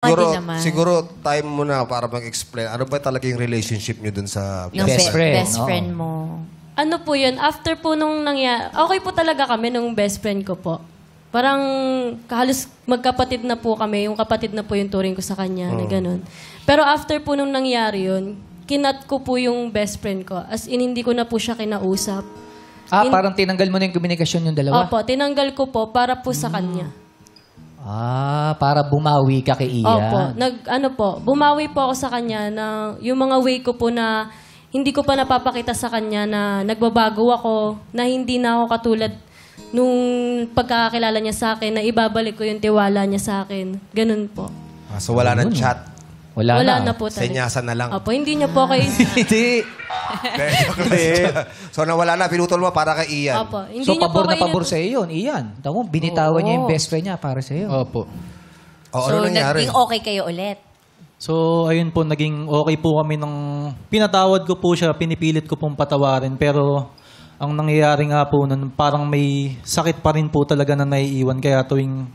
Siguro, naman. siguro time mo na para mag-explain. Ano ba talaga yung relationship nyo dun sa Yung Best friend, best oo. friend mo. Ano po yun, after po nung nangyari, okay po talaga kami nung best friend ko po. Parang halos magkapatid na po kami. Yung kapatid na po yung turing ko sa kanya, na ganun. Pero after po nung nangyari yun, kinat ko po yung best friend ko. As in, hindi ko na po siya kinausap. Parang tinanggal mo na yung komunikasyon yung dalawa? Opo, tinanggal ko po para po sa kanya. Para bumawi ka kay Ian. Opo, bumawi po ako sa kanya na yung mga way ko po na hindi ko pa napapakita sa kanya na nagbabago ako, na hindi na ako katulad nung pagkakakilala niya sa akin, na ibabalik ko yung tiwala niya sa akin. Ganun po. So wala nang chat. Wala na. po talaga. Senyasan na lang. Opo, hindi niya po kayo... Hindi. So nawala na, pinutol mo para kay Ian. Opo, hindi So, niya po pabor na kayo... pabor sa iyo yun, Ian. Tamo, binitawan niya yung best friend niya para sa iyo. Opo. Ano nangyari? naging okay kayo ulit. So, ayun po, naging okay po kami ng... Pinatawad ko po siya, pinipilit ko pong patawarin. Pero, ang nangyayari nga po nun, parang may sakit pa rin po talaga na naiiwan. Kaya tuwing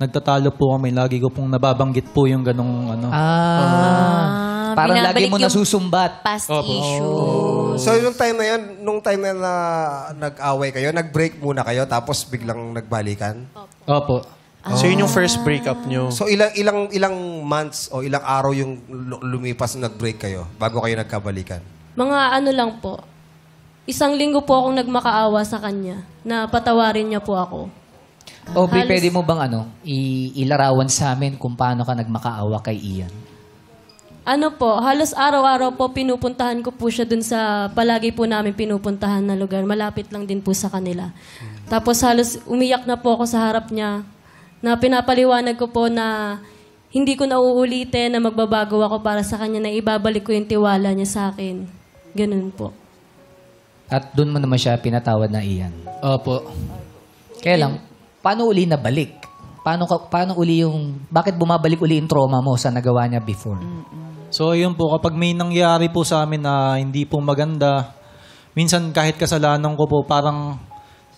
nagtatalo po kami, lagi ko pong nababanggit po yung ganong ano. Parang lagi binabalik mo yung nasusumbat. Past Opo. issue. So yung time na yun, nung time na nag-away kayo, nag-break muna kayo, tapos biglang nagbalikan? Opo. So yun yung first breakup nyo. So ilang months o ilang araw yung lumipas na nag-break kayo bago kayo nagkabalikan? Mga ano lang po. 1 linggo po akong nagmakaawa sa kanya na patawarin niya po ako. Aubrey, Halos- pwede mo bang ilarawan sa amin kung paano ka nagmakaawa kay Ian? Ano po, halos araw-araw po pinupuntahan ko po siya dun sa palagi po namin pinupuntahan na lugar. Malapit lang din po sa kanila. Tapos halos umiyak na po ako sa harap niya na pinapaliwanag ko po na hindi ko na uulitin na magbabago ako para sa kanya, na ibabalik ko yung tiwala niya sa akin. Ganun po. At doon mo naman siya pinatawad na Ian. Opo. Kaya lang, paano uli nabalik? Paano uli yung... Bakit bumabalik uli yung trauma mo sa nagawa niya before? So, ayun po, kapag may nangyari po sa amin na hindi po maganda, minsan kahit kasalanan ko po, parang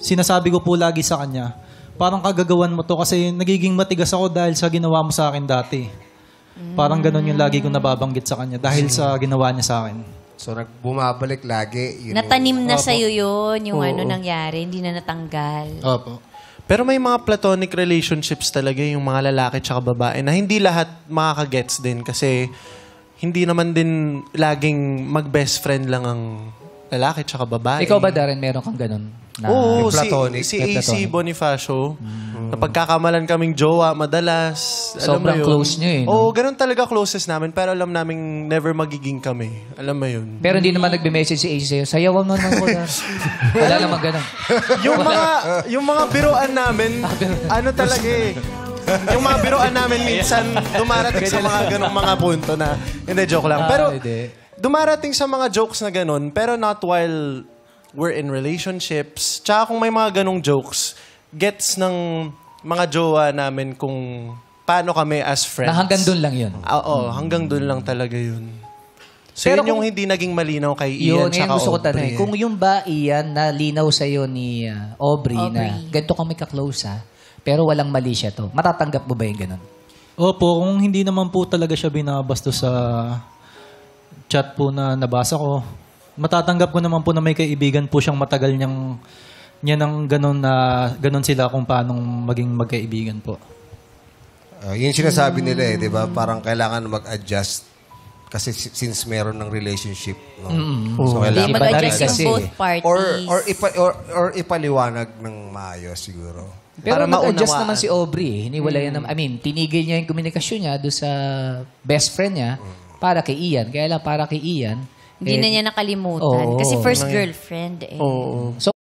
sinasabi ko po lagi sa kanya, parang kagagawan mo to kasi nagiging matigas ako dahil sa ginawa mo sa akin dati. Parang ganun yung lagi kong nababanggit sa kanya dahil sa ginawa niya sa akin. So bumabalik lagi. Yun Natanim na Opo. sa'yo yun, yung ano nangyari, hindi na natanggal. Opo. Pero may mga platonic relationships talaga yung mga lalaki tsaka babae na hindi lahat makakagets din kasi hindi naman din laging mag-best friend lang ang lalaki tsaka babae. Ikaw ba, Darren, meron kang ganun? Oo, Yung platonic. si Yung AC platonic. Bonifacio, napagkakamalan kaming jowa madalas. Alam Sobrang mo yun? close niyo eh, no? Oo, ganun talaga closest namin pero alam naming never magiging kami. Alam mo yun? Pero hindi naman nagbe-message si AC sa'yo, sayawan mo naman ko na. Wala naman ganun. yung mga biruan namin, ano talaga eh. Yung mga biruan namin minsan dumarating sa mga ganung mga punto na, hindi, joke lang. Pero dumarating sa mga jokes na ganun, pero not while we're in relationships. Tsaka kung may mga ganong jokes, gets ng mga jowa namin kung paano kami as friends. Na hanggang doon lang yun. Oo, hanggang doon lang talaga yun. So Pero yun yung kung- hindi naging malinaw kay Yun, Ian ngayon tsaka gusto ko Aubrey. tanongin. Kung yung ba, Ian, na linaw sa'yo ni Aubrey na ganito kami ka-close ha, pero walang mali siya to, matatanggap mo ba yung ganun? Opo, kung hindi naman po talaga siya binabastos sa chat po na nabasa ko, matatanggap ko naman po na may kaibigan po siyang matagal niya ng ganun sila kung paano maging magkaibigan po. Yun sinasabi nila di ba? Parang kailangan mag-adjust kasi since meron ng relationship. No? So Hindi kailangan mag-adjust kasi. yung both parties. or ipaliwanag ng maayos siguro. Pero Para nag-adjust maunawaan. naman si Aubrey. Hiniwalayan naman. I mean, tinigil niya yung komunikasyon niya doon sa best friend niya para kay Ian. Kaya lang para kay Ian, Hindi na niya nakalimutan. Oo. Kasi first girlfriend eh. Oo. so